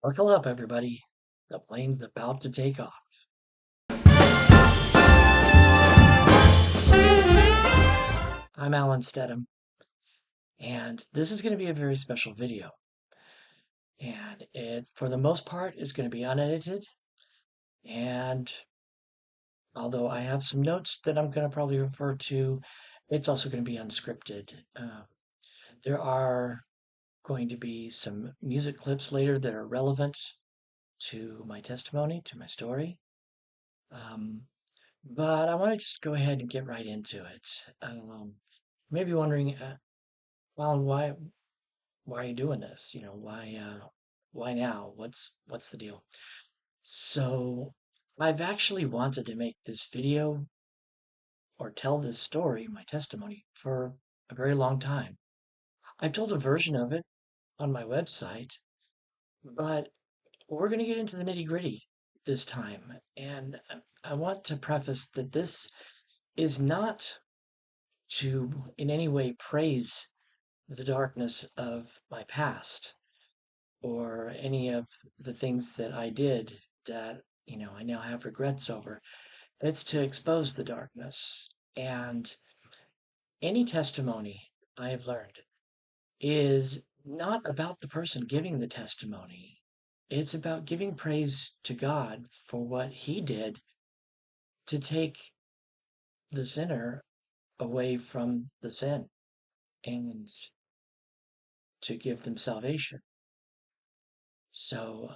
Buckle up, everybody. The plane's about to take off. I'm Alan Stedham, and this is going to be a very special video. And it, for the most part, is going to be unedited. And although I have some notes that I'm going to probably refer to, it's also going to be unscripted. There are going to be some music clips later that are relevant to my testimony, to my story. Um, but I want to just go ahead and get right into it. Maybe wondering, well, why are you doing this? Why now? What's the deal? So I've actually wanted to make this video or tell this story, my testimony, for a very long time. I've told a version of it on my website, but we're going to get into the nitty-gritty this time. And I want to preface that this is not to in any way praise the darkness of my past or any of the things that I did that, I now have regrets over. It's to expose the darkness. And any testimony I have learned is not about the person giving the testimony. It's about giving praise to God for what he did to take the sinner away from the sin and to give them salvation. So,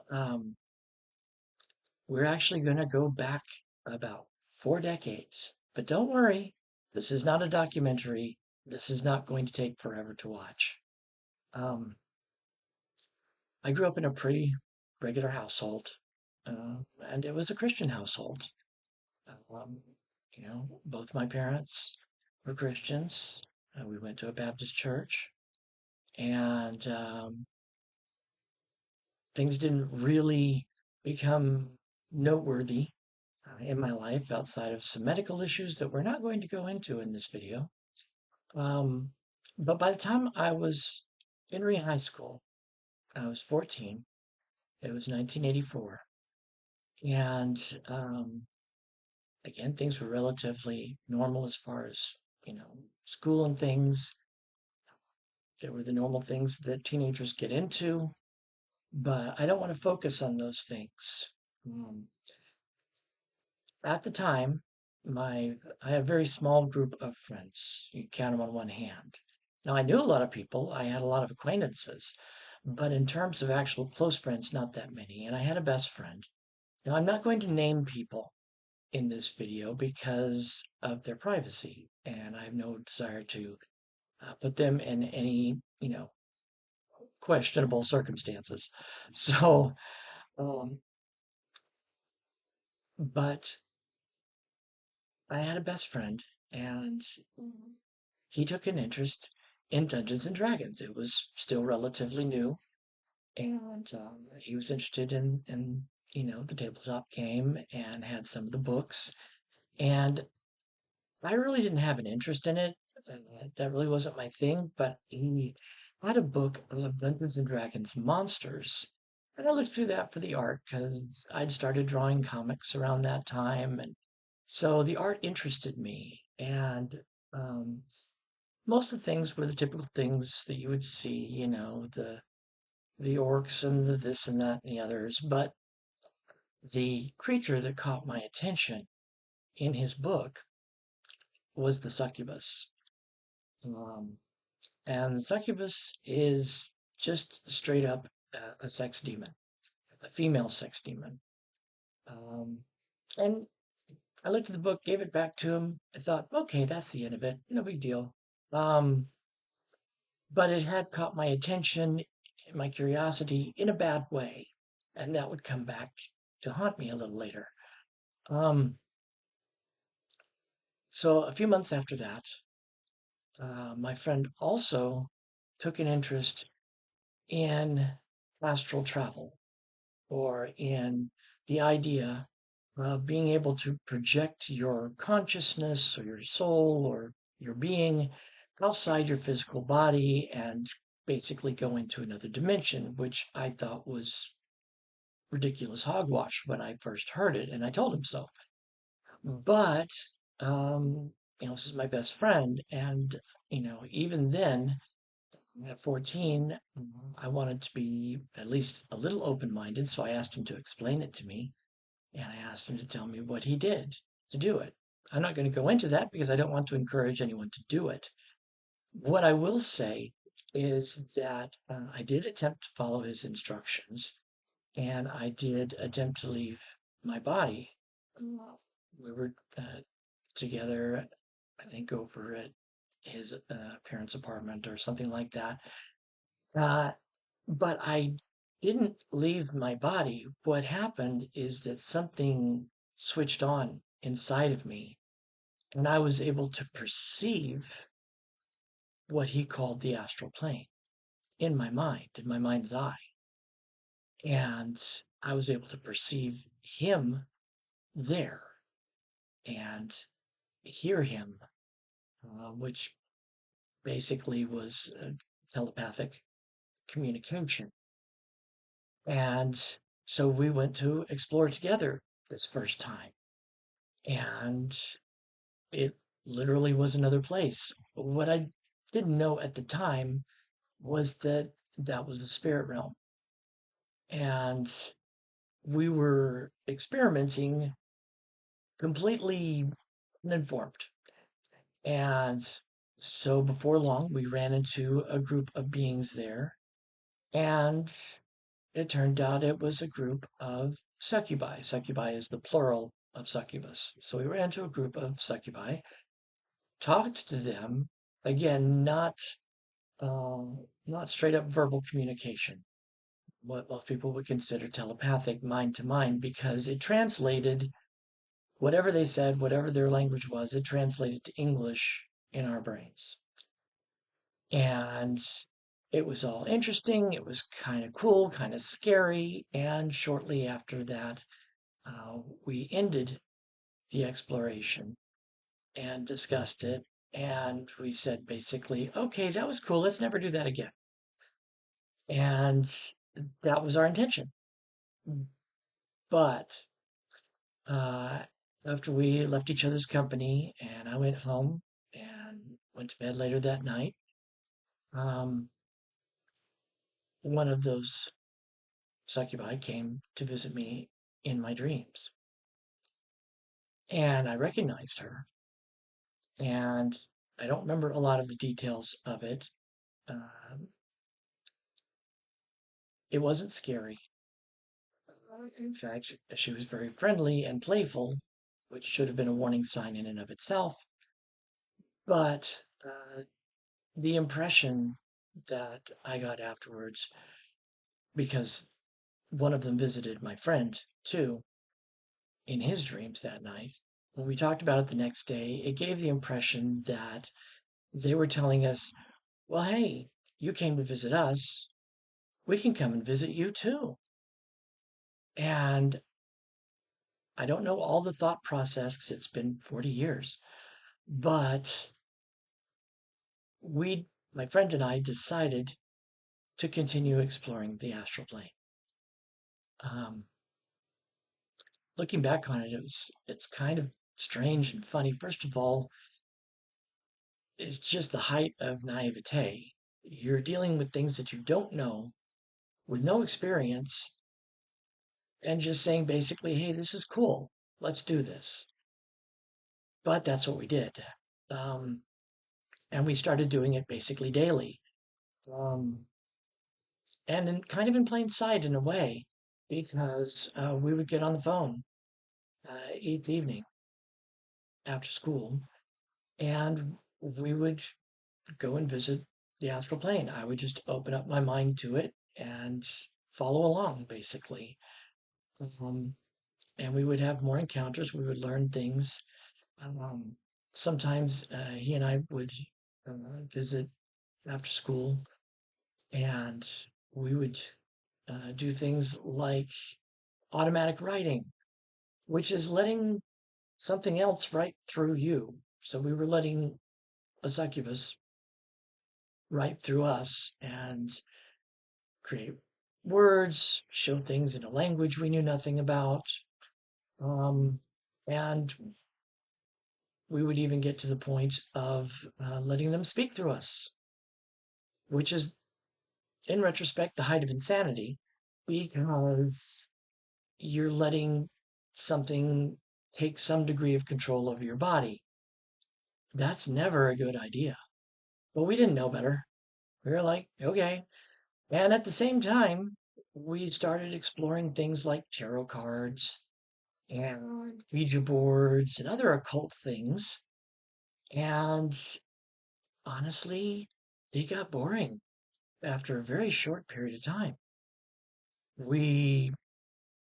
we're actually going to go back about 4 decades. But don't worry, this is not a documentary. This is not going to take forever to watch. Um, I grew up in a pretty regular household, and it was a Christian household. Um, both my parents were Christians. We went to a Baptist church, and things didn't really become noteworthy in my life outside of some medical issues that we're not going to go into in this video. Um, but by the time I was entering high school, I was 14. It was 1984. And again, things were relatively normal as far as, school and things. There were the normal things that teenagers get into, but I don't want to focus on those things. Um, at the time, I had a very small group of friends. You count them on one hand. Now, I knew a lot of people. I had a lot of acquaintances, but in terms of actual close friends, not that many. And I had a best friend. Now, I'm not going to name people in this video because of their privacy, and I have no desire to put them in any, questionable circumstances. So, um, but I had a best friend, and he took an interest in Dungeons and Dragons. It was still relatively new, and he was interested in the tabletop game and had some of the books. And I really didn't have an interest in it. That really wasn't my thing. But he had a book of Dungeons and Dragons monsters. And I looked through that for the art because I'd started drawing comics around that time. And so the art interested me. And um, most of the things were the typical things that you would see, the orcs and the this and that and the others. But the creature that caught my attention in his book was the succubus. Um, and the succubus is just straight up a sex demon, a female sex demon. Um, and I looked at the book, gave it back to him. I thought, okay, that's the end of it. No big deal. Um, but it had caught my attention, my curiosity in a bad way, and that would come back to haunt me a little later. Um, so a few months after that, my friend also took an interest in astral travel or in the idea of being able to project your consciousness or your soul or your being outside your physical body and basically go into another dimension, which I thought was ridiculous hogwash when I first heard it, and I told him so. But, this is my best friend, and, even then, at 14, I wanted to be at least a little open-minded, so I asked him to explain it to me, and I asked him to tell me what he did to do it. I'm not going to go into that because I don't want to encourage anyone to do it. What I will say is that I did attempt to follow his instructions, and I did attempt to leave my body. We were together, I think, over at his parents' apartment or something like that. Uh, but I didn't leave my body. What happened is that something switched on inside of me, and I was able to perceive what he called the astral plane in my mind's eye. And I was able to perceive him there and hear him, which basically was telepathic communication. And so we went to explore together this first time. And it literally was another place. What I didn't know at the time was that that was the spirit realm. And we were experimenting completely uninformed. And so before long, we ran into a group of beings there. And it turned out it was a group of succubi. Succubi is the plural of succubus. So we ran into a group of succubi, talked to them, again, not straight up verbal communication, what most people would consider telepathic mind to mind, because it translated whatever they said, whatever their language was, it translated to English in our brains. And it was all interesting. It was kind of cool, kind of scary. And shortly after that, we ended the exploration and discussed it. And we said basically, okay, that was cool. Let's never do that again. And that was our intention. But uh, after we left each other's company and I went home and went to bed later that night, um, one of those succubi came to visit me in my dreams. And I recognized her. And I don't remember a lot of the details of it. Um, it wasn't scary. In fact, she was very friendly and playful, which should have been a warning sign in and of itself. But the impression that I got afterwards, because one of them visited my friend too in his dreams that night, when we talked about it the next day, it gave the impression that they were telling us, well, hey, you came to visit us. We can come and visit you too. And I don't know all the thought process because it's been 40 years, but my friend and I decided to continue exploring the astral plane. Um, Looking back on it, it's kind of strange and funny. First of all, it's just the height of naivete. You're dealing with things that you don't know with no experience and just saying basically, hey, this is cool. Let's do this. But that's what we did. Um, and we started doing it basically daily. Um, and kind of in plain sight in a way, because we would get on the phone each evening after school and we would go and visit the astral plane. I would just open up my mind to it and follow along, basically. Um, and we would have more encounters. We would learn things. Um, Sometimes he and I would visit after school, and we would do things like automatic writing, which is letting something else write through you. So we were letting a succubus write through us and create words, show things in a language we knew nothing about. And we would even get to the point of letting them speak through us, which is, in retrospect, the height of insanity because you're letting something take some degree of control over your body. That's never a good idea. But we didn't know better. We were like, okay. And at the same time, we started exploring things like tarot cards and Ouija boards and other occult things. And honestly, they got boring after a very short period of time. We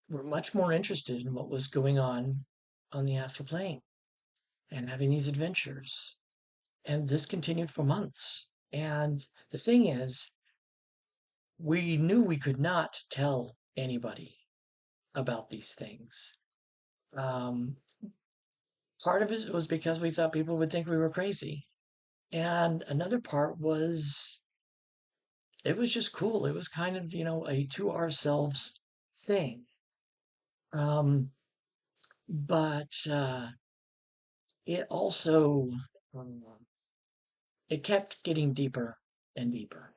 were much more interested in what was going on the astral plane and having these adventures. And this continued for months. And the thing is, we knew we could not tell anybody about these things. Um, Part of it was because we thought people would think we were crazy. And another part was it was just cool. It was kind of, a to ourselves thing. Um, but it also um, it kept getting deeper and deeper.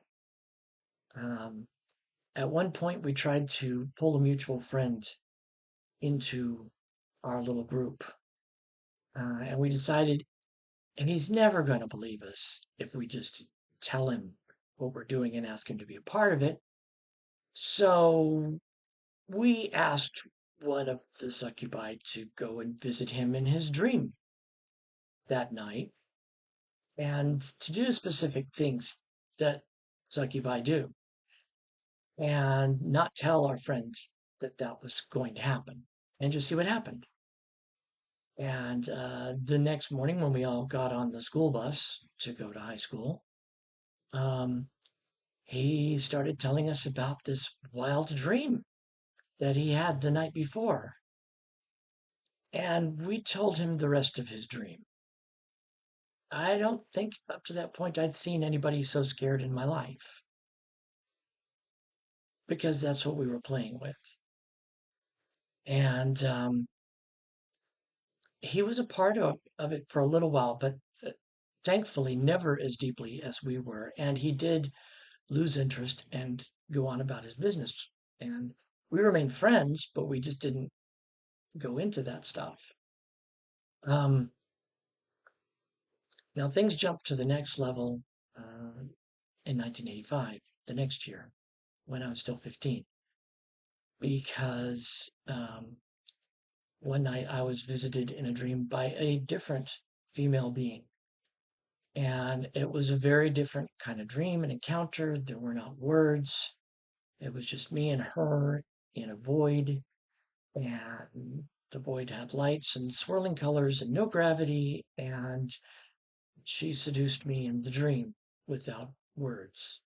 Um, at one point, we tried to pull a mutual friend into our little group, and we decided, and he's never going to believe us if we just tell him what we're doing and ask him to be a part of it. So we asked one of the succubi to go and visit him in his dream that night and to do specific things that succubi do and not tell our friend that that was going to happen and just see what happened. And the next morning, when we all got on the school bus to go to high school, um, he started telling us about this wild dream that he had the night before. And we told him the rest of his dream. I don't think up to that point I'd seen anybody so scared in my life because that's what we were playing with. And he was a part of it for a little while, but thankfully never as deeply as we were. And he did lose interest and go on about his business. And we remained friends, but we just didn't go into that stuff. Um, Now things jumped to the next level in 1985, the next year, when I was still 15, because one night I was visited in a dream by a different female being. And it was a very different kind of dream and encounter. There were not words. It was just me and her in a void. And the void had lights and swirling colors and no gravity. And she seduced me in the dream without words.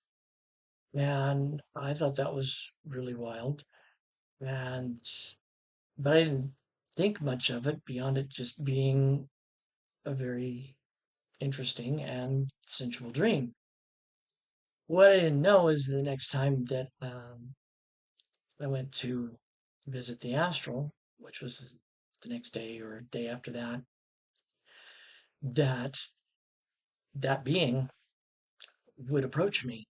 And I thought that was really wild. And but I didn't think much of it beyond it just being a very interesting and sensual dream. What I didn't know is the next time that I went to visit the astral, which was the next day or day after that, that that being would approach me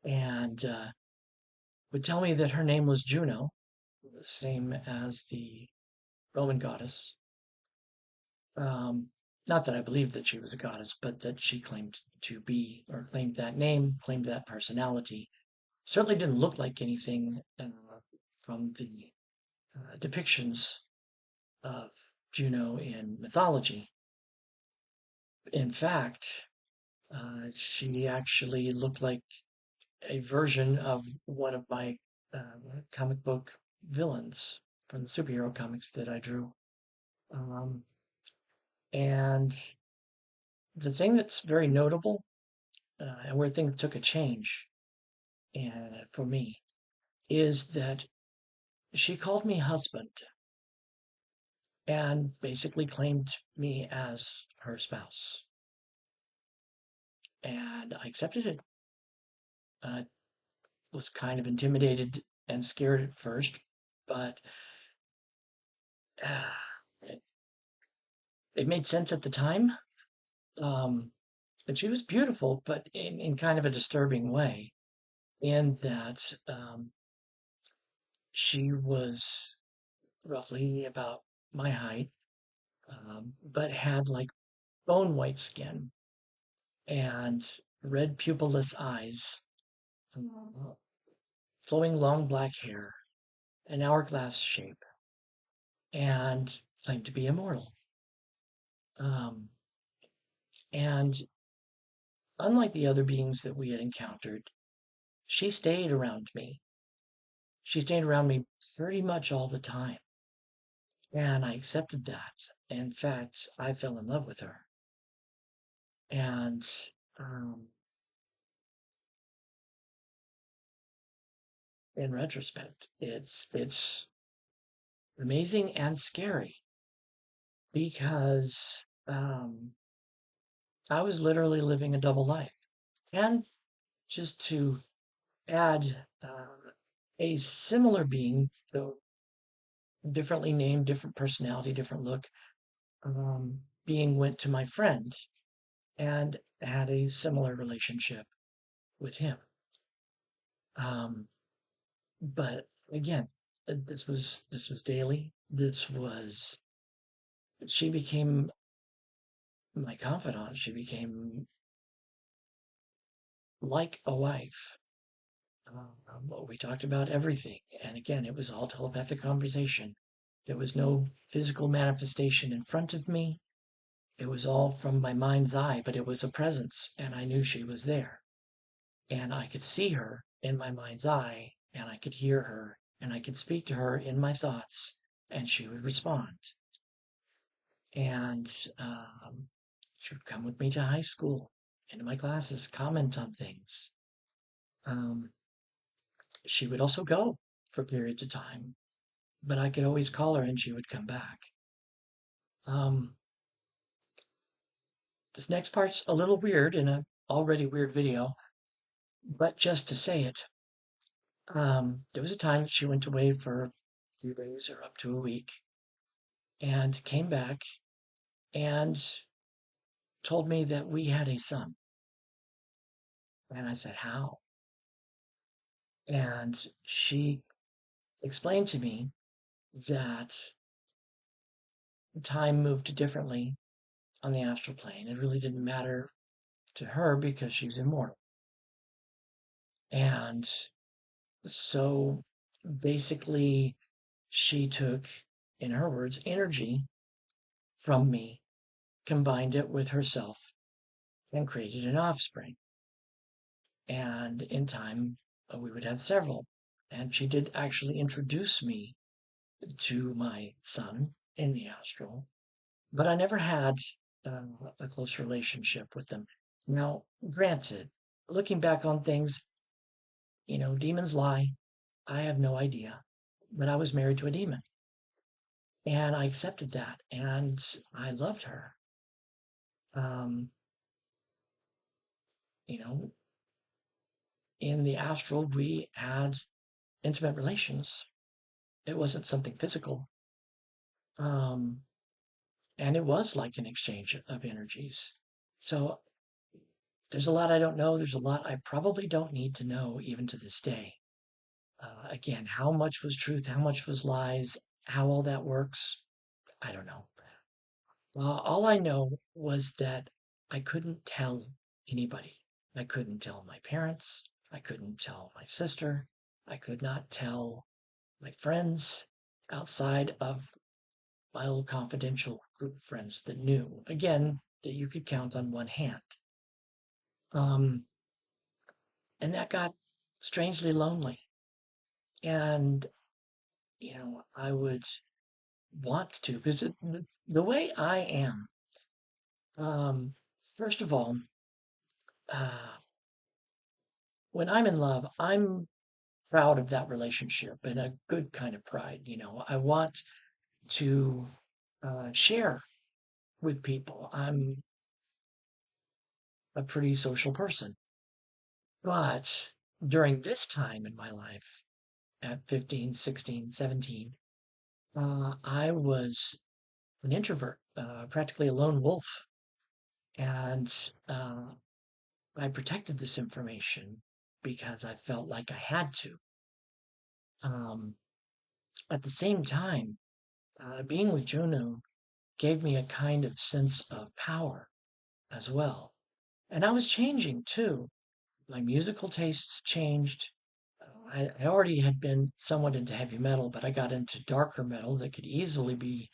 and would tell me that her name was Juno, the same as the Roman goddess. Um, Not that I believed that she was a goddess, but that she claimed to be, or claimed that name, claimed that personality. Certainly didn't look like anything from the depictions of Juno in mythology. In fact, she actually looked like a version of one of my comic book villains from the superhero comics that I drew. Um, and the thing that's very notable and where things took a change for me is that she called me husband and basically claimed me as her spouse. And I accepted it. Uh, was kind of intimidated and scared at first, but uh, it, it made sense at the time. Um, and she was beautiful, but in kind of a disturbing way, in that she was roughly about my height, but had like bone white skin and red pupilless eyes, uh, flowing long black hair, an hourglass shape, and claimed to be immortal. Um, and unlike the other beings that we had encountered, she stayed around me. She stayed around me pretty much all the time. And I accepted that. In fact, I fell in love with her. And um, in retrospect, it's amazing and scary because I was literally living a double life. And just to add a similar being, though differently named, different personality, different look, being went to my friend and had a similar relationship with him. Um, but again, this was daily. This was she became my confidant. She became like a wife. We talked about everything, and again, it was all telepathic conversation. There was no physical manifestation in front of me. It was all from my mind's eye, but it was a presence, and I knew she was there. And I could see her in my mind's eye, and I could hear her, and I could speak to her in my thoughts, and she would respond. And she would come with me to high school, into my classes, comment on things. Um, she would also go for periods of time, but I could always call her and she would come back. Um, this next part's a little weird in a already weird video, but just to say it, there was a time she went away for a few days or up to a week and came back and told me that we had a son. And I said, how? And she explained to me that time moved differently on the astral plane. It really didn't matter to her because she's immortal. And so basically, she took, in her words, energy from me, combined it with herself, and created an offspring. And in time, we would have several. And she did actually introduce me to my son in the astral, but I never had a close relationship with them. Now, granted, looking back on things, demons lie. I have no idea, but I was married to a demon, and I accepted that, and I loved her. Um, you know, in the astral, we had intimate relations. It wasn't something physical, um, and it was like an exchange of energies. So there's a lot I don't know. There's a lot I probably don't need to know even to this day. Again, how much was truth? How much was lies? How all that works? I don't know. All I know was that I couldn't tell anybody. I couldn't tell my parents. I couldn't tell my sister. I could not tell my friends outside of my little confidential group of friends that knew. Again, that you could count on one hand. Um, and that got strangely lonely. And, I would want to, because the way I am, first of all, uh, when I'm in love, I'm proud of that relationship and a good kind of pride. I want to share with people. I'm a pretty social person, but during this time in my life, at 15, 16, 17, I was an introvert, practically a lone wolf. And I protected this information because I felt like I had to. Um, at the same time, being with Juno gave me a kind of sense of power as well. And I was changing too. My musical tastes changed. I already had been somewhat into heavy metal, but I got into darker metal that could easily be,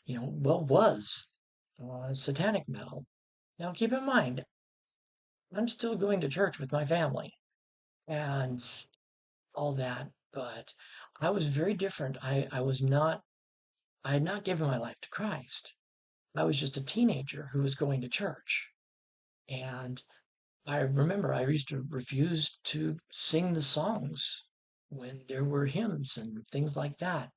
was satanic metal. Now, keep in mind, I'm still going to church with my family and all that, but I was very different. I had not given my life to Christ. I was just a teenager who was going to church. And I remember I used to refuse to sing the songs when there were hymns and things like that.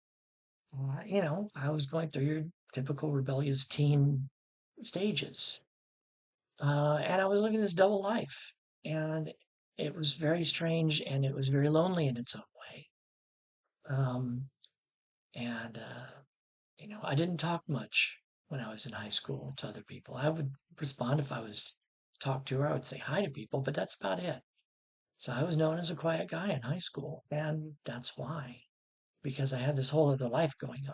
I was going through your typical rebellious teen stages. And I was living this double life. And it was very strange and it was very lonely in its own way. Um, and I didn't talk much when I was in high school to other people. I would respond if I was talked to, or I would say hi to people, but that's about it. So I was known as a quiet guy in high school, and that's why, because I had this whole other life going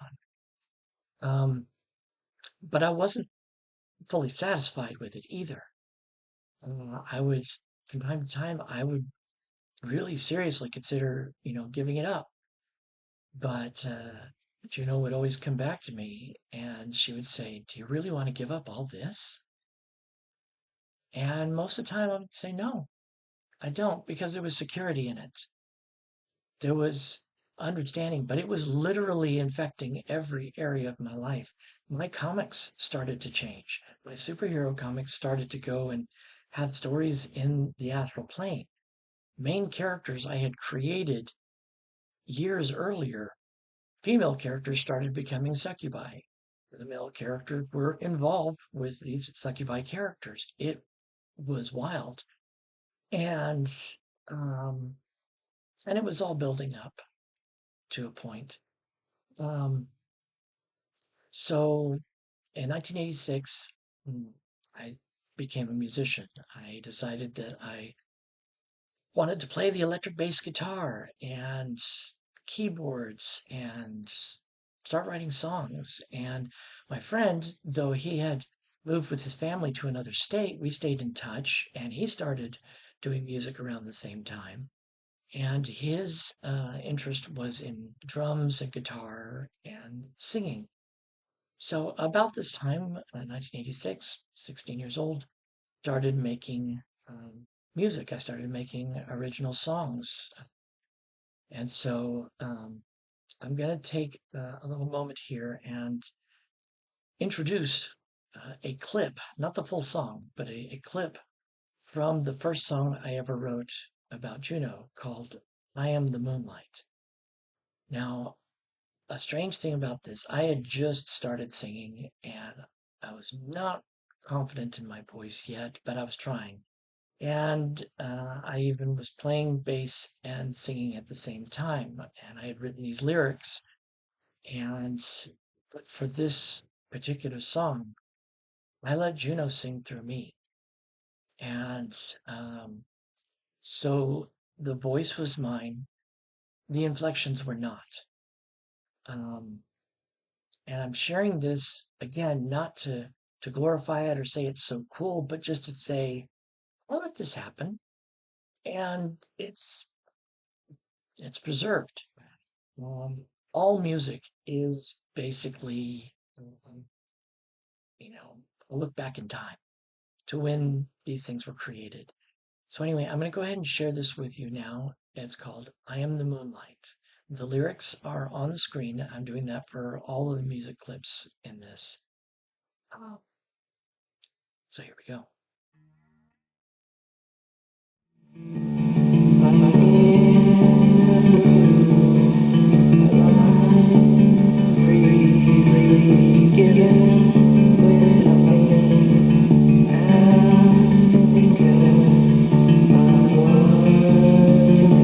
on. But I wasn't fully satisfied with it either. I would, from time to time, I would really seriously consider, giving it up. But Juno would always come back to me and she would say, "Do you really want to give up all this?" And most of the time I would say, "No, I don't," because there was security in it. There was understanding, but it was literally infecting every area of my life. My comics started to change. My superhero comics started to go and have stories in the astral plane. Main characters I had created years earlier, female characters started becoming succubi. The male characters were involved with these succubi characters. It was wild. And um, and it was all building up to a point. Um, so in 1986, I became a musician. I decided that I wanted to play the electric bass guitar and keyboards and start writing songs. And my friend, though he had moved with his family to another state, we stayed in touch and he started doing music around the same time. And his interest was in drums and guitar and singing. So about this time, 1986, 16 years old, started making music. I started making original songs. And so I'm going to take a little moment here and introduce a clip, not the full song, but a clip from the first song I ever wrote about Juno called I Am the Moonlight. Now, a strange thing about this, I had just started singing and I was not confident in my voice yet, but I was trying. And I even was playing bass and singing at the same time. And I had written these lyrics. But for this particular song, I let Juno sing through me. And so the voice was mine, the inflections were not. Um, and I'm sharing this again, not to glorify it or say it's so cool, but just to say, I'll let this happen. And it's preserved. All music is basically, a look back in time to when these things were created. So anyway, I'm going to go ahead and share this with you now. It's called I Am the Moonlight. The lyrics are on the screen. I'm doing that for all of the music clips in this. So here we go. Freely given with nothing as we did. I would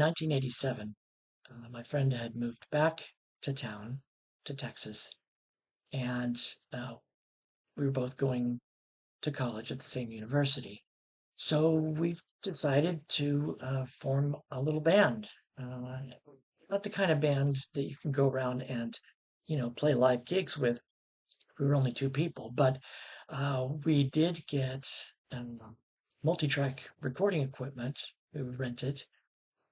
1987, my friend had moved back to town, to Texas, and we were both going to college at the same university. So we decided to form a little band. Not the kind of band that you can go around and, play live gigs with. We were only two people, but we did get multi-track recording equipment. We would rent it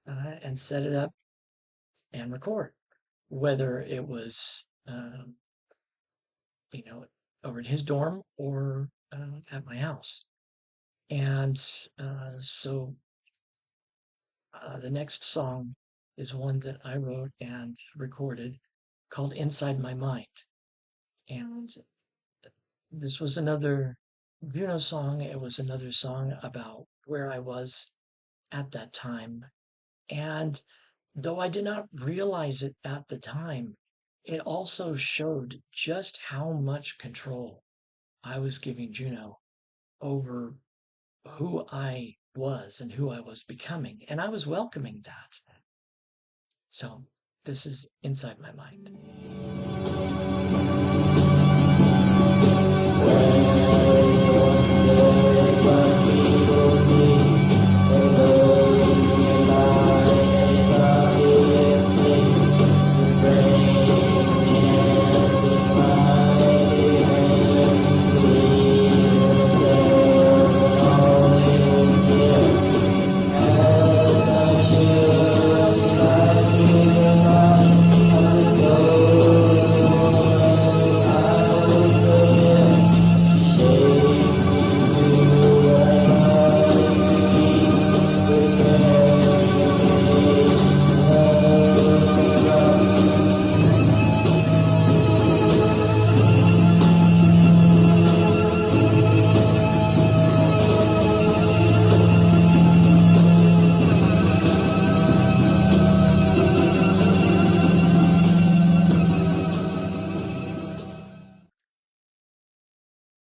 and set it up and record, whether it was, you know, over in his dorm or at my house. And so the next song is one that I wrote and recorded called Inside My Mind. And this was another Juno song. It was another song about where I was at that time. And though I did not realize it at the time, it also showed just how much control I was giving Juno over who I was and who I was becoming. And I was welcoming that. So this is Inside My Mind.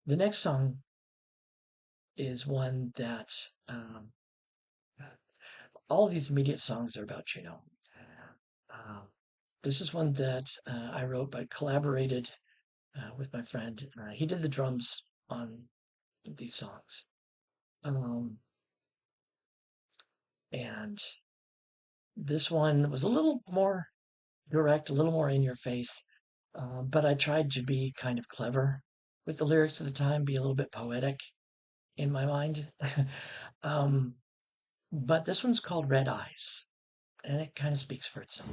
The next song is one that all these immediate songs are about Juno. This is one that I wrote but collaborated with my friend. He did the drums on these songs. And this one was a little more direct, a little more in your face, but I tried to be kind of clever with the lyrics at the time, be a little bit poetic in my mind. But this one's called Red Eyes, and it kind of speaks for itself.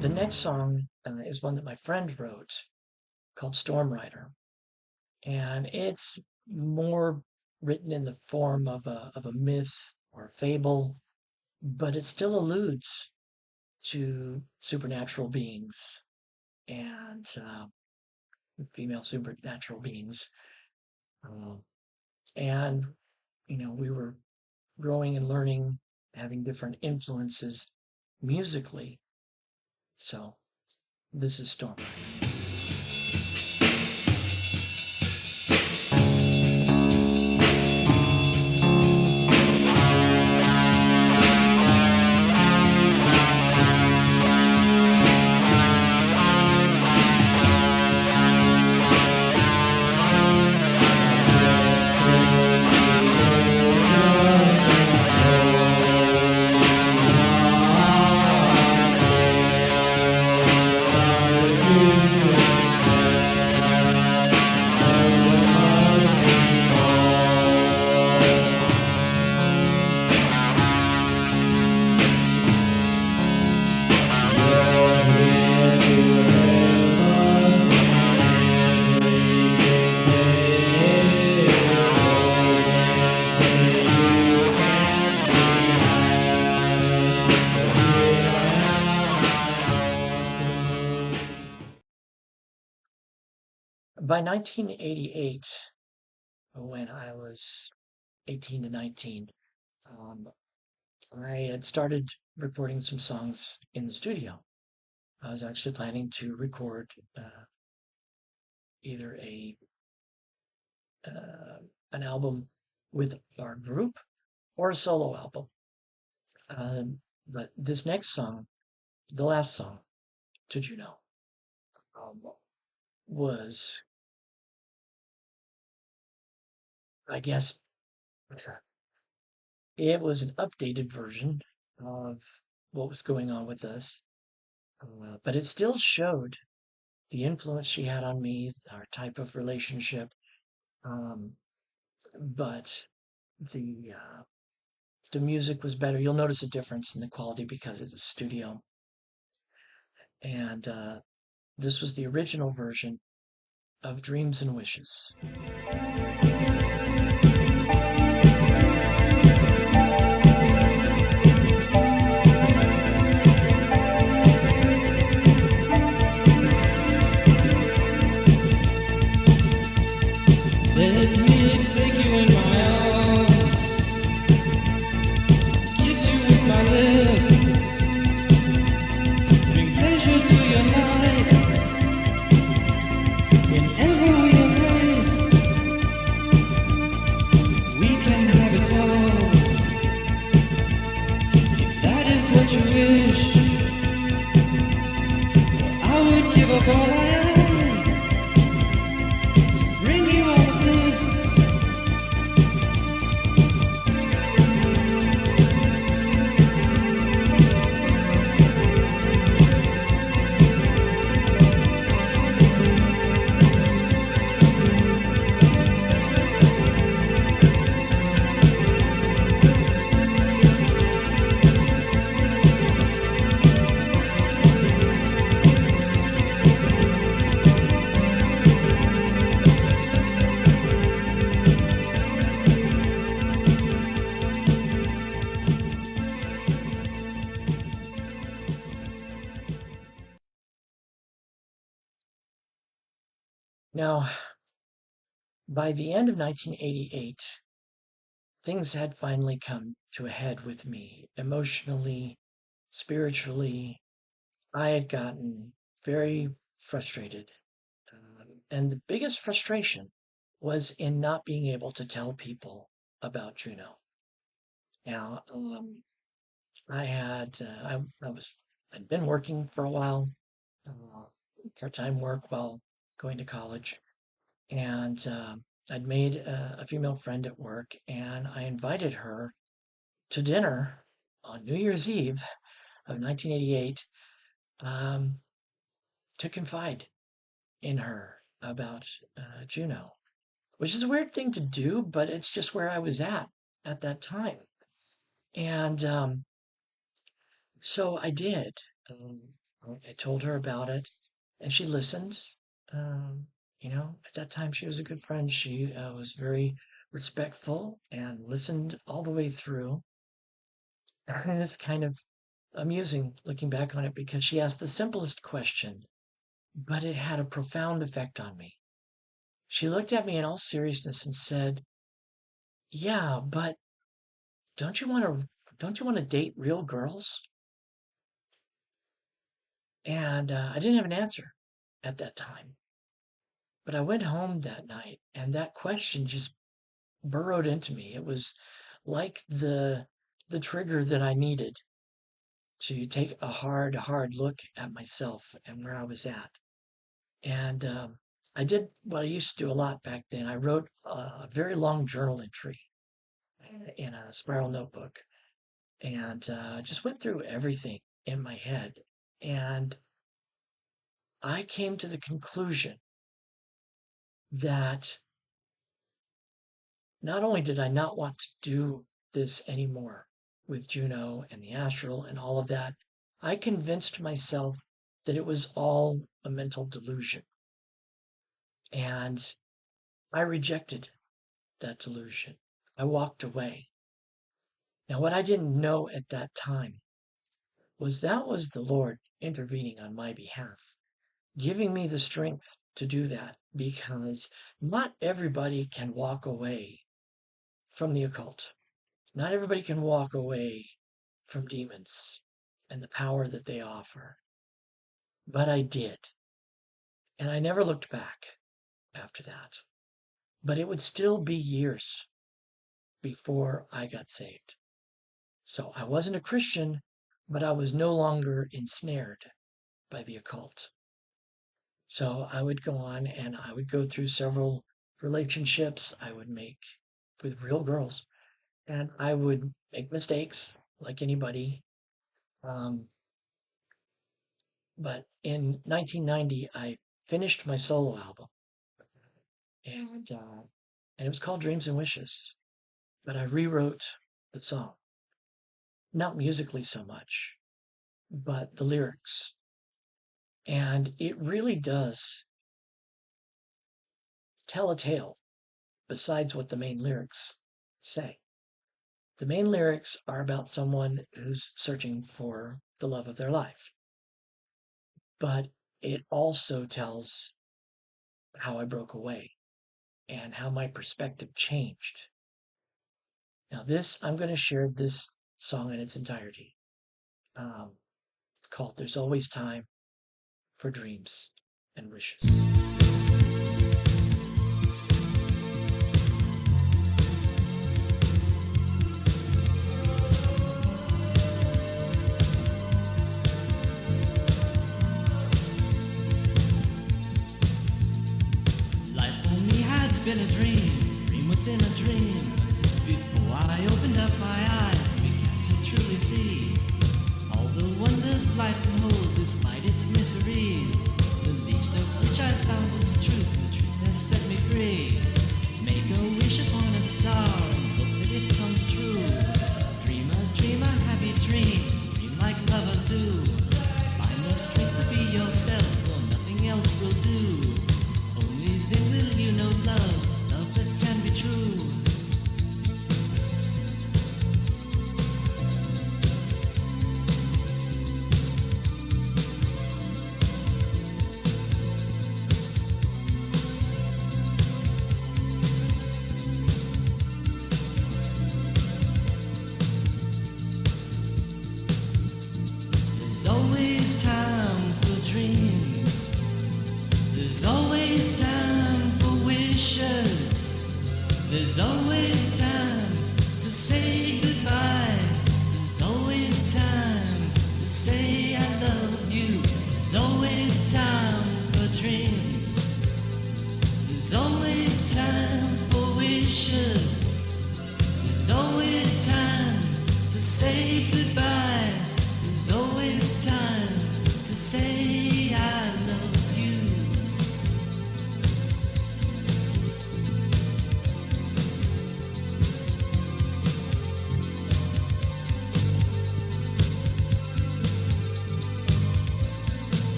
The next song is one that my friend wrote called Storm Rider. And it's more written in the form of a myth or a fable, but it still alludes to supernatural beings and female supernatural beings. And we were growing and learning, having different influences musically. So this is Storm. By 1988, when I was 18 to 19, um, I had started recording some songs in the studio. I was actually planning to record either uh, an album with our group or a solo album. But this next song, the last song, to Juno, um, was, I guess, it was an updated version of what was going on with us, but it still showed the influence she had on me, our type of relationship. Um, but the music was better. You'll notice a difference in the quality because it was studio. And this was the original version of Dreams and Wishes. Let me take you in my arms, kiss you with my lips, bring pleasure to your nights. Whenever we embrace, we can have it all. If that is what you wish, I would give up all I am. Bring you all of this. Now, by the end of 1988, things had finally come to a head with me emotionally, spiritually. I had gotten very frustrated. And the biggest frustration was in not being able to tell people about Juno. Now, I'd been working for a while, uh, part-time work while going to college, and I'd made a female friend at work, and I invited her to dinner on New Year's Eve of 1988, um, to confide in her about Juno, which is a weird thing to do, but it's just where I was at that time. And so I did. Um, I told her about it, and she listened. Um, at that time, she was a good friend. She was very respectful and listened all the way through. It's kind of amusing looking back on it because she asked the simplest question, but it had a profound effect on me. She looked at me in all seriousness and said, yeah, but don't you want don't you want to date real girls? And I didn't have an answer at that time. But I went home that night and that question just burrowed into me. It was like the trigger that I needed to take a hard look at myself and where I was at. And I did what I used to do a lot back then. I wrote a very long journal entry in a spiral notebook and just went through everything in my head. And I came to the conclusion that not only did I not want to do this anymore with Juno and the astral and all of that, I convinced myself that it was all a mental delusion. And I rejected that delusion. I walked away. Now, what I didn't know at that time was that was the Lord intervening on my behalf, giving me the strength to do that because not everybody can walk away from the occult. Not everybody can walk away from demons and the power that they offer. But I did. And I never looked back after that. But it would still be years before I got saved. So I wasn't a Christian, but I was no longer ensnared by the occult. So I would go on and I would go through several relationships I would make with real girls. And I would make mistakes like anybody. Um, but in 1990, I finished my solo album, and it was called Dreams and Wishes. But I rewrote the song, not musically so much, but the lyrics. And it really does tell a tale besides what the main lyrics say. The main lyrics are about someone who's searching for the love of their life. But it also tells how I broke away and how my perspective changed. Now, I'm going to share this song in its entirety, um, called There's Always Time for Dreams and Wishes. Been a dream within a dream. Before I opened up my eyes, began to truly see all the wonders life can hold despite its miseries. The least of which I found was truth, the truth has set me free. Make a wish upon a star and hope that it comes true. Dream a happy dream, dream like lovers do. Find the strength to be yourself, for nothing else will do. Only then will you know love that can be true.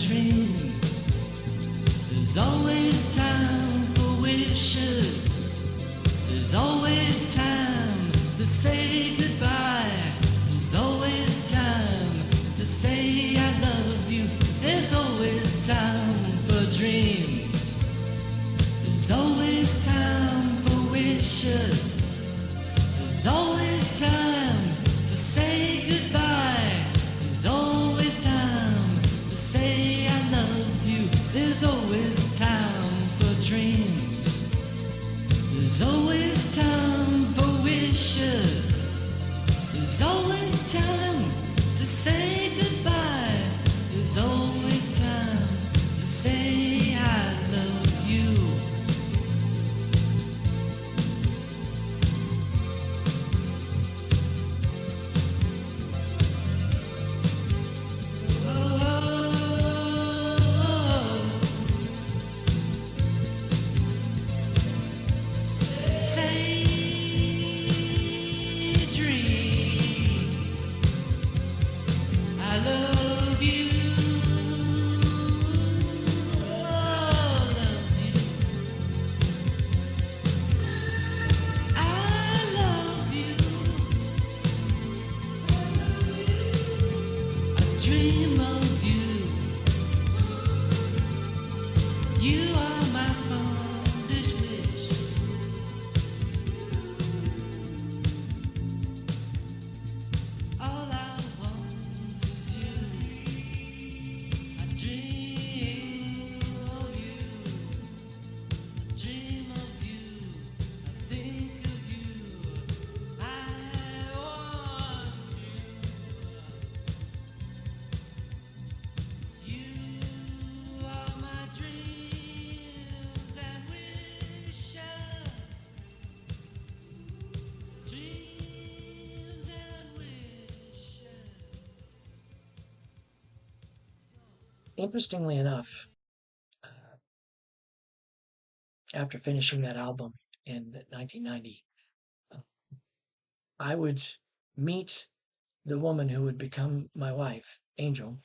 dreams. There's always time for wishes. There's always time to say goodbye. There's always time to say I love you. There's always time for dreams. There's always time for wishes. There's always time to say goodbye. There's always time to say I love you. There's always time for dreams. There's always time for wishes. There's always time to say goodbye. There's always time to say I love you. Say dream. I love you. Oh, love you. I love you. I dream of you. You are my fondest wish. All I want is you. I dream of you. I dream of you. I think of you. I want you. You are my dreams and wishes. Dreams and wishes. Interestingly enough, after finishing that album in 1990, I would meet the woman who would become my wife, Angel,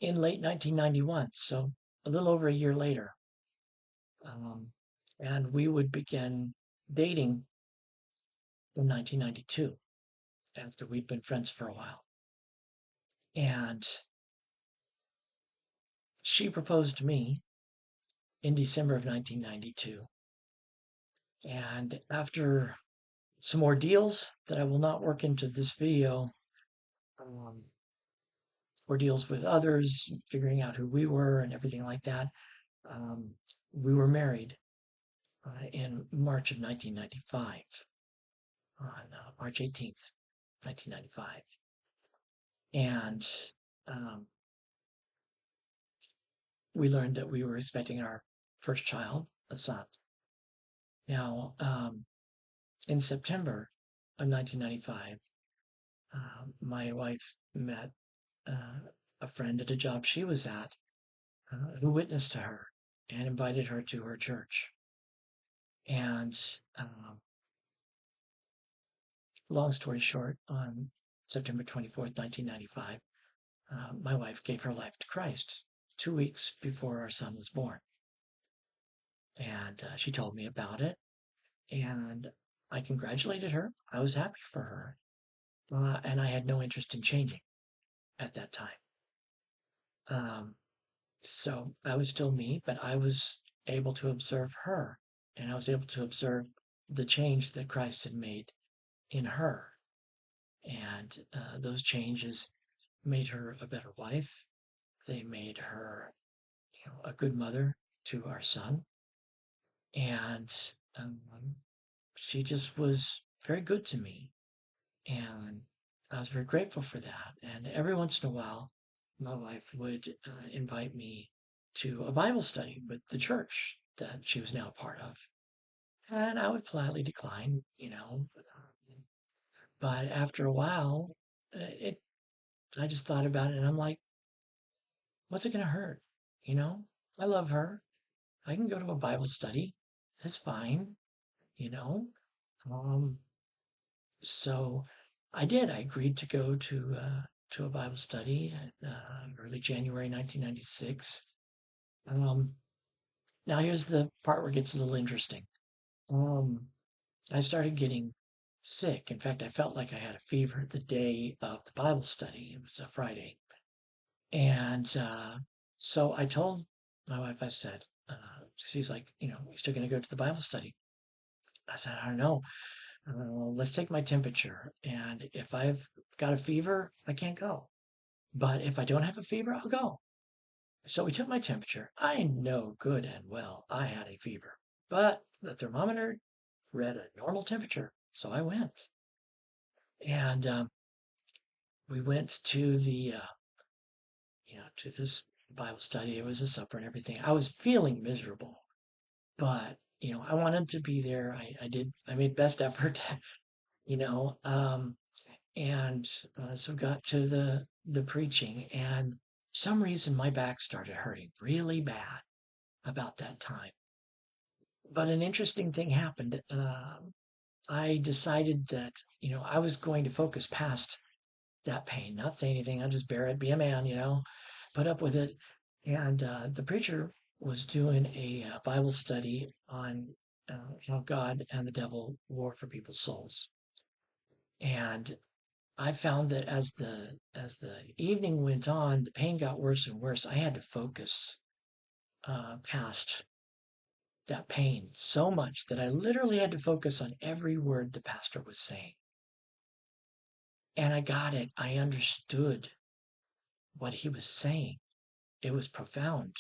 in late 1991, so a little over a year later. And we would begin dating in 1992 after we'd been friends for a while. And she proposed to me in December of 1992. And after some ordeals that I will not work into this video, ordeals with others, figuring out who we were and everything like that, we were married in March of 1995, on March 18th, 1995. And we learned that we were expecting our first child, a son. Now, in September of 1995, my wife met a friend at a job she was at who witnessed to her and invited her to her church. And long story short, on September 24th, 1995, my wife gave her life to Christ 2 weeks before our son was born. And she told me about it, and I congratulated her. I was happy for her. And I had no interest in changing at that time. So I was still me, but I was able to observe her, and I was able to observe the change that Christ had made in her. And those changes made her a better wife. They made her, a good mother to our son. And she just was very good to me. And I was very grateful for that. And every once in a while, my wife would invite me to a Bible study with the church that she was now a part of. And I would politely decline, But after a while, I just thought about it and I'm like, what's it going to hurt? I love her. I can go to a Bible study. It's fine, you know. So I did. I agreed to go to to a Bible study early January 1996. Um, Now here's the part where it gets a little interesting. Um, I started getting sick. In fact, I felt like I had a fever the day of the Bible study. It was a Friday. And so I told my wife, I said, she's like, you still going to go to the Bible study? I said, I don't know. Let's take my temperature. And if I've got a fever, I can't go. But if I don't have a fever, I'll go. So we took my temperature. I know good and well I had a fever, but the thermometer read a normal temperature. So I went. And we went to to this Bible study. It was a supper and everything. I was feeling miserable, but, I wanted to be there. I made best effort, you know, um, and so got to the preaching, and for some reason my back started hurting really bad about that time. But an interesting thing happened. I decided that, I was going to focus past that pain, not say anything. I'll just bear it, be a man, put up with it. And the preacher was doing a Bible study on how God and the devil war for people's souls. And I found that as the evening went on, the pain got worse and worse. I had to focus past that pain so much that I literally had to focus on every word the pastor was saying. And I got it. I understood what he was saying. It was profound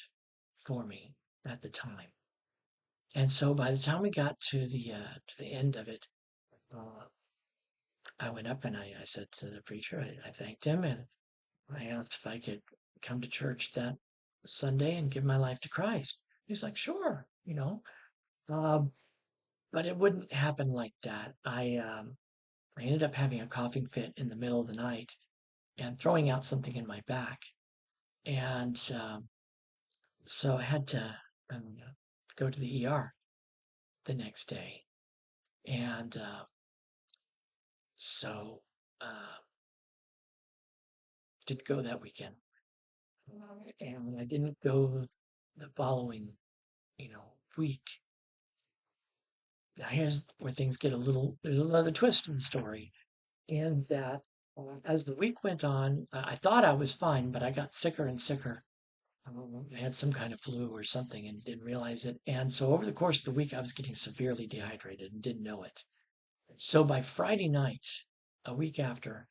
for me at the time. And so by the time we got to the end of it, uh, I went up and I said to the preacher, I thanked him, and I asked if I could come to church that Sunday and give my life to Christ. He's like, sure, Um, but it wouldn't happen like that. I ended up having a coughing fit in the middle of the night and throwing out something in my back. And so I had to go to the ER the next day. And so uh, didn't go that weekend. And I didn't go the following, week. Now here's where things get there's another twist to the story. And that as the week went on, I thought I was fine, but I got sicker and sicker. I had some kind of flu or something and didn't realize it. And so over the course of the week, I was getting severely dehydrated and didn't know it. So by Friday night, a week after,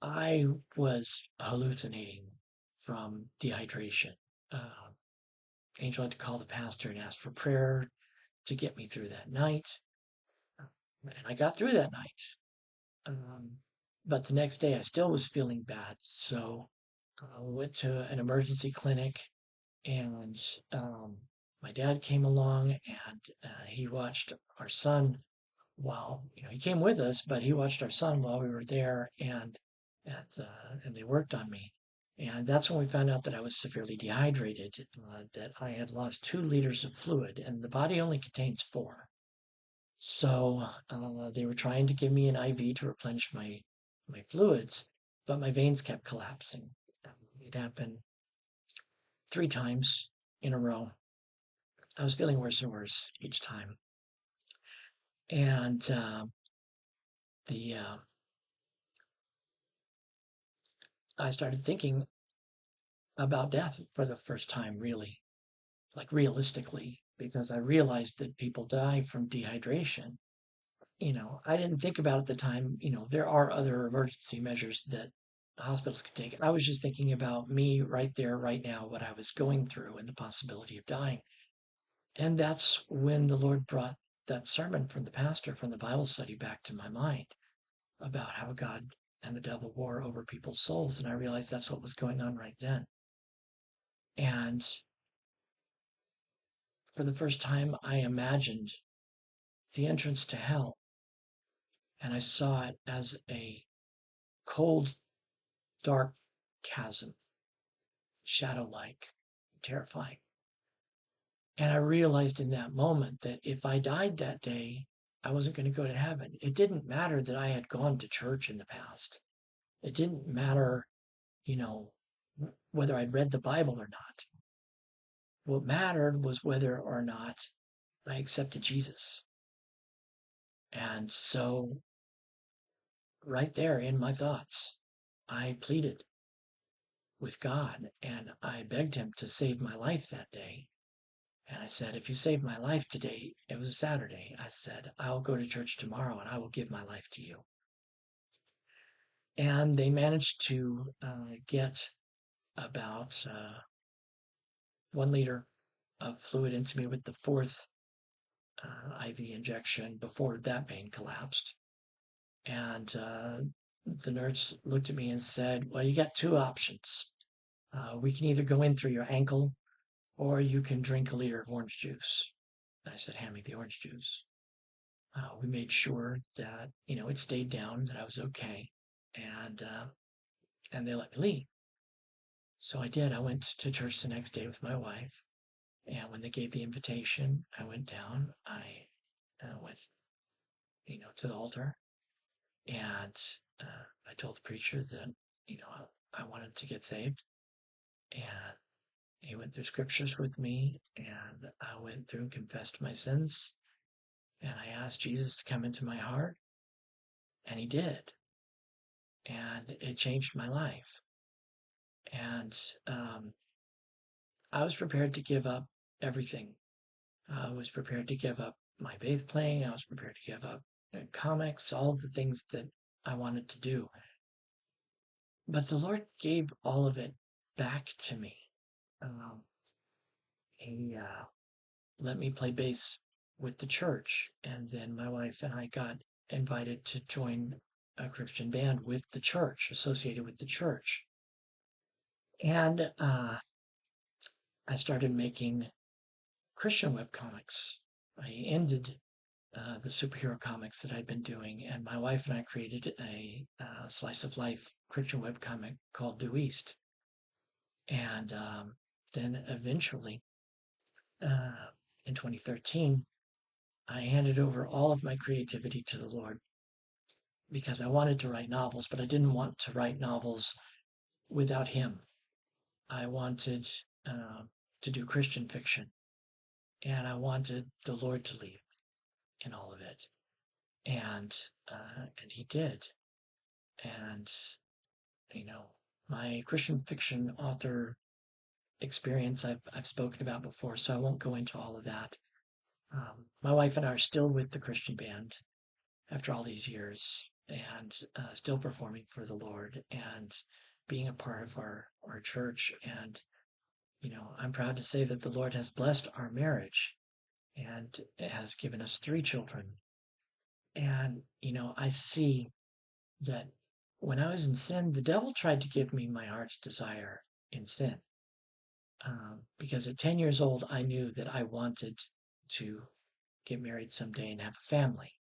I was hallucinating from dehydration. Uh, Angel had to call the pastor and ask for prayer to get me through that night. And I got through that night. But the next day, I still was feeling bad. So I went to an emergency clinic, and my dad came along, and he watched our son while he came with us, but he watched our son while we were there, and they worked on me. And that's when we found out that I was severely dehydrated, that I had lost 2 liters of fluid, and the body only contains 4. So they were trying to give me an IV to replenish my fluids, but my veins kept collapsing. It happened 3 times in a row. I was feeling worse and worse each time. And the I started thinking about death for the first time, really, like realistically, because I realized that people die from dehydration. I didn't think about at the time, there are other emergency measures that hospitals could take. I was just thinking about me right there, right now, what I was going through and the possibility of dying. And that's when the Lord brought that sermon from the pastor from the Bible study back to my mind about how God and the devil war over people's souls. And I realized that's what was going on right then. And for the first time, I imagined the entrance to hell. And I saw it as a cold, dark chasm, shadow-like, terrifying. And I realized in that moment that if I died that day, I wasn't going to go to heaven. It didn't matter that I had gone to church in the past. It didn't matter whether I'd read the Bible or not. What mattered was whether or not I accepted Jesus. And so, right there in my thoughts, I pleaded with God and I begged him to save my life that day. And I said, if you save my life today, it was a Saturday. I said, I'll go to church tomorrow and I will give my life to you. And they managed to get about 1 liter of fluid into me with the fourth IV injection before that vein collapsed. And the nurse looked at me and said, well, you got two options. We can either go in through your ankle or you can drink a liter of orange juice. And I said, hand me the orange juice. We made sure that, it stayed down, that I was okay. And they let me leave. So I did. I went to church the next day with my wife. And when they gave the invitation, I went down. I went, to the altar. And I told the preacher that, I wanted to get saved. And he went through scriptures with me. And I went through and confessed my sins. And I asked Jesus to come into my heart. And he did. And it changed my life. And I was prepared to give up everything. I was prepared to give up my bass playing. I was prepared to give up comics, all the things that I wanted to do. But the Lord gave all of it back to me. He let me play bass with the church. And then my wife and I got invited to join a Christian band with the church, associated with the church. And I started making Christian webcomics. I ended the superhero comics that I'd been doing, and my wife and I created a slice of life Christian webcomic called Due East. And then eventually, in 2013, I handed over all of my creativity to the Lord because I wanted to write novels, but I didn't want to write novels without Him. I wanted to do Christian fiction, and I wanted the Lord to lead in all of it, and He did. And my Christian fiction author experience I've spoken about before, so I won't go into all of that. My wife and I are still with the Christian band after all these years, and still performing for the Lord and being a part of our church. And I'm proud to say that the Lord has blessed our marriage and has given us 3 children. And I see that when I was in sin, the devil tried to give me my heart's desire in sin. Because at 10 years old, I knew that I wanted to get married someday and have a family.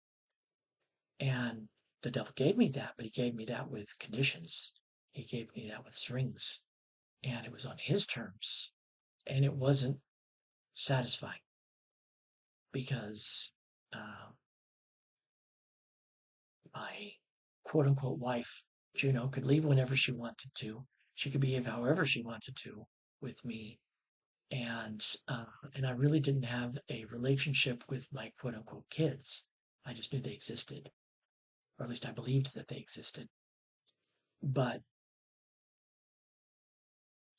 And the devil gave me that, but he gave me that with conditions. He gave me that with strings. And it was on his terms. And it wasn't satisfying because my quote-unquote wife, Juno, could leave whenever she wanted to. She could behave however she wanted to with me. And I really didn't have a relationship with my quote-unquote kids. I just knew they existed, or at least I believed that they existed. But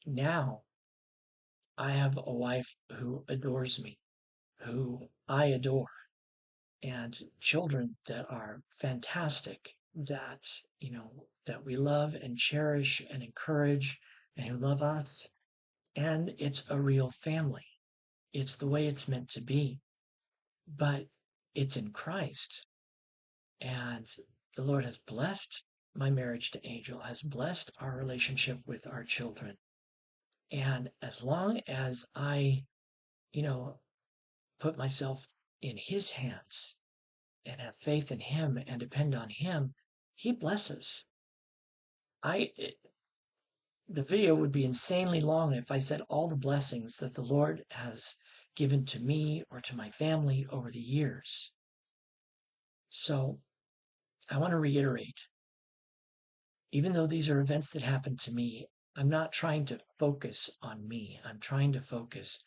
now I have a wife who adores me, who I adore, and children that are fantastic, that that we love and cherish and encourage, and who love us. And it's a real family. It's the way it's meant to be. But it's in Christ. And the Lord has blessed my marriage to Angel, has blessed our relationship with our children. And as long as I, put myself in His hands and have faith in Him and depend on Him, He blesses. The video would be insanely long if I said all the blessings that the Lord has given to me or to my family over the years. So I want to reiterate, even though these are events that happened to me, I'm not trying to focus on me. I'm trying to focus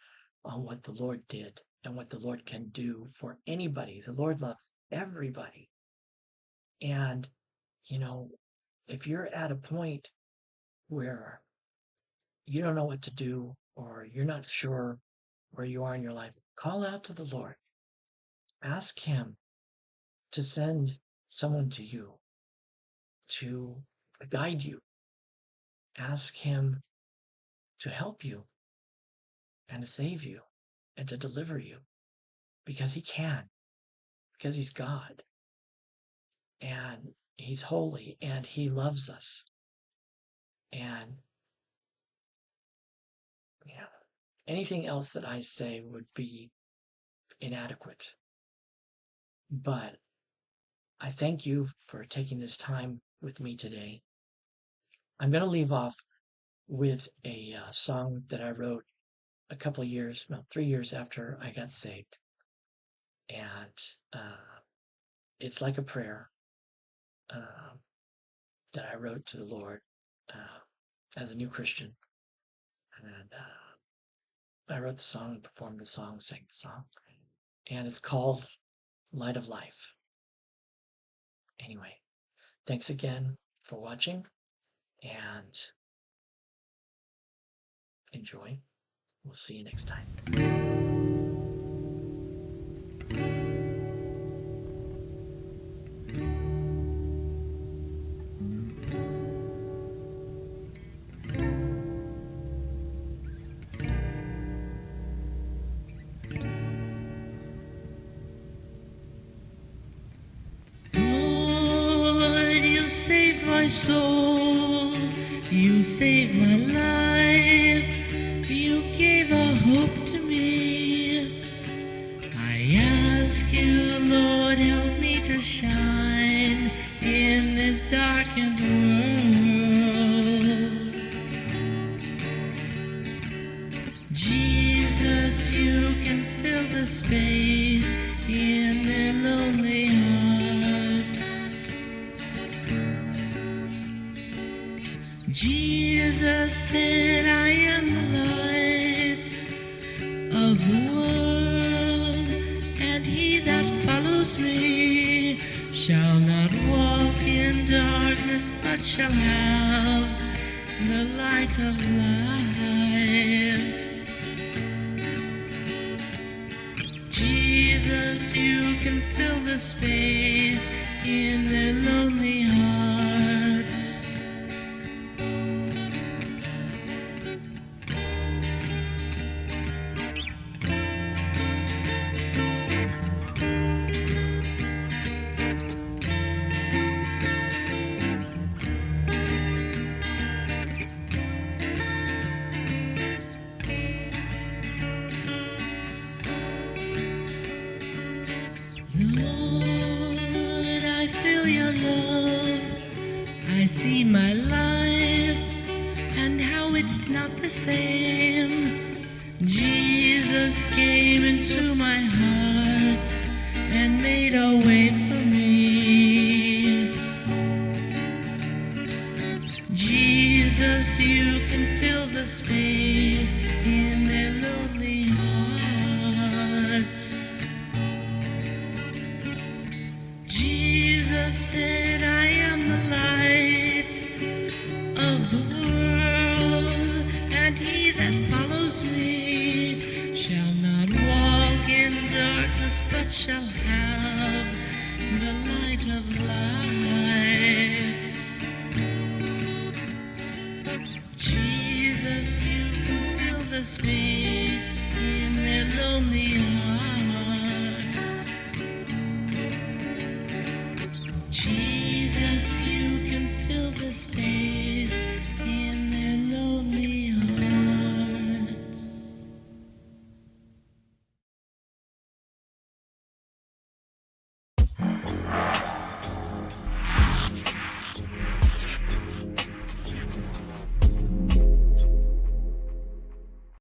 on what the Lord did and what the Lord can do for anybody. The Lord loves everybody. And, you know, if you're at a point where you don't know what to do or you're not sure where you are in your life, call out to the Lord. Ask Him to send someone to you to guide you. Ask Him to help you and to save you and to deliver you because He can, because He's God and He's holy and He loves us. And, you know, anything else that I say would be inadequate. But I thank you for taking this time with me today. I'm going to leave off with a song that I wrote a couple of years, about 3 years after I got saved. And it's like a prayer that I wrote to the Lord as a new Christian. And I wrote the song, performed the song, sang the song. And it's called Light of Life. Anyway, thanks again for watching and enjoy. We'll see you next time. Lord, you saved my soul, you saved my life, you gave a hope to me. I ask you, Lord, help me to shine in this darkened world. Jesus, you can fill the space in their lonely hearts. Jesus said, I am the light of the world, and he that follows me shall not walk in darkness, but shall have the light of life. Jesus, you can fill the space in their lonely hearts. Lord, I feel your love. I see my life and how it's not the same. Jesus came into my heart and made a way for me. Jesus, you can fill the space in their lonely hearts. Jesus said, I am the light of the world, and he that follows me shall not walk in darkness, but shall have the light of life. Jesus, you can fill the space